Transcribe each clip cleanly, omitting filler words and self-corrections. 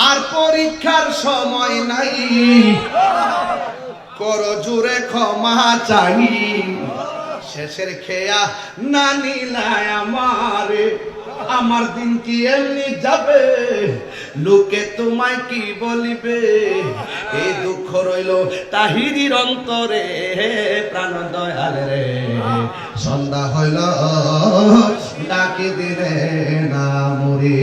আর পরীক্ষার সময় নাই, করো জুড়ে ক্ষমা চাই। শেষের খেয়া না নিলায় আমারে, আমার দিন কি এমনি যাবে, লোকে তোমায় কি বলিবে। এই দুঃখ রইল তাহিরির অন্তরে, প্রাণ দয়াল রে সন্ধ্যা হইল ডাকি দিলে না মরে।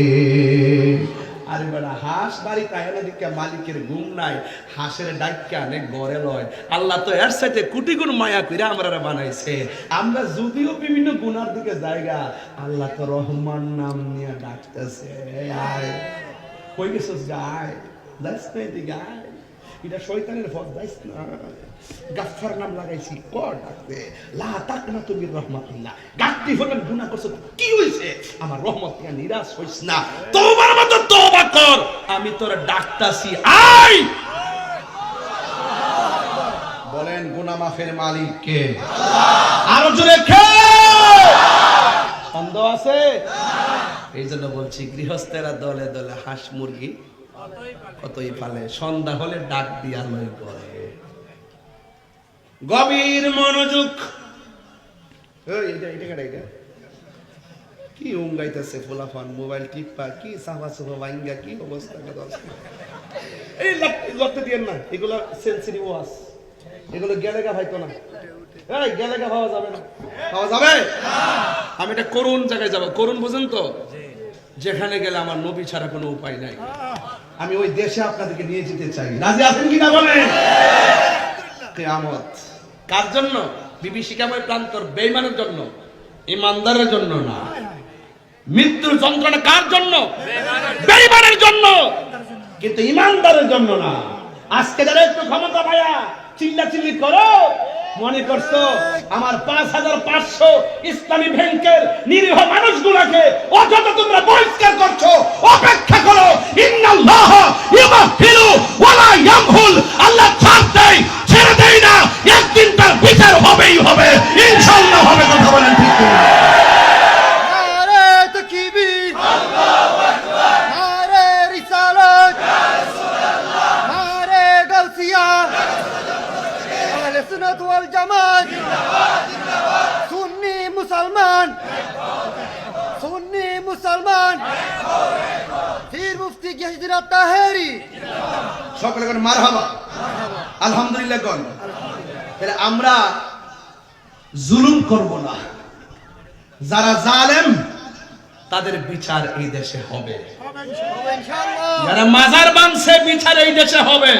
আরে বেড়া হাঁস বাড়ি কায়না দিকে মালিকের ঘুম নাই, হাঁসের ডাক্কা নে গড়ে লয়। আল্লাহ তো এর সাথে কোটি গুণ মায়া করে আমরা বানাইছে। আমরা যদিও বিভিন্ন গুনার দিকে জায়গা, আল্লাহ তো রহমান নাম নিয়ে ডাকতেছে, আয় কই গেছিস গায়, যাইস না এদিকে আয়, এটা শয়তানের ফল, যাইস না। গাফফার নাম লাগাইছি কর ডাকতে, লা তাকনা তুমি রহমাতুল্লাহ। গাফতি হলেন গুনাহ করছ, কি হইছে, আমার রহমত থেকে নিরাশ হইস না, তওবার মতো তওবা কর, আমি তোর ডাকতাছি আয়। বলেন গুনাহ মাফের মালিক কে? আল্লাহ। আরো জোরে কে? সন্দেহ আছে? এই জন্য বলছি গৃহস্থেরা দলে দলে হাঁস মুরগি কতই পালে, সন্ধ্যা হলে ডাক দিয়া লই করে। গভীর মনোযোগ। কি উঙ্গাইতেছে ফুলাফান, মোবাইল টিপা, কি সাফা সুফা ভাঙ্গা, কি অবস্থা। এই লড়তে দিয়েন না, এগুলো সেন্সিটিভ ওয়াজ, এগুলো গেলেগা ভাইতো না, এই গেলেগা পাওয়া যাবে না, পাওয়া যাবে। আমি এটা করুণ জায়গায় যাবো, করুণ বুঝেন তো, যেখানে গেলে আমার নবী ছাড়া কোনো উপায় নাই, আমি ওই দেশে আপনাদেরকে নিয়ে যেতে চাই। রাজি আছেন কিনা বলেন? কিয়ামত কার জন্য? বিভীষিকাময় প্রান্তর বেঈমানের জন্য, ইমানদারের জন্য না। মৃত্যুর যন্ত্রণা কার জন্য? বেঈমানের জন্য, কিন্তু ইমানদারের জন্য না। আজকে যারা একটু ক্ষমতা পায়া চিল্লাচিল্লি করো, মনে করছো আমার ৫৫০০ ইসলামী ব্যাংকের নিরীহ মানুষগুলোকে অযথা তোমরা বহিষ্কার করছো। অপেক্ষা করো, ইন্নাল্লাহ ইউমাহিলু ওয়ালা ইয়ামহুল, আল্লাহ ছাড় দেয়, ছেড়ে দেয় না, একদিন তার বিচার হবেই হবে, ইনশাআল্লাহ হবে। কথা বলেন ঠিক কি? নারে তাকবীর, আল্লাহু আকবার, নারে রিসালাত, ইয়া রাসূলুল্লাহ, নারে গাউসিয়া, আহলে সুন্নাত ওয়াল জামাত জিন্দাবাদ, জিন্দাবাদ, সুন্নি মুসলমান, সুন্নি মুসলমান, পীর মুফতি গিয়াসউদ্দিন তাহেরি জিন্দাবাদ। সকলে কোন মারহাবা, আলহামদুলিল্লাহ কোন। তাহলে আমরা জুলুম করব না, যারা জালেম তাদের বিচার এই দেশে হবে, ইনশাআল্লাহ। যারা মাজার বানছে বিচার এই দেশে হবে।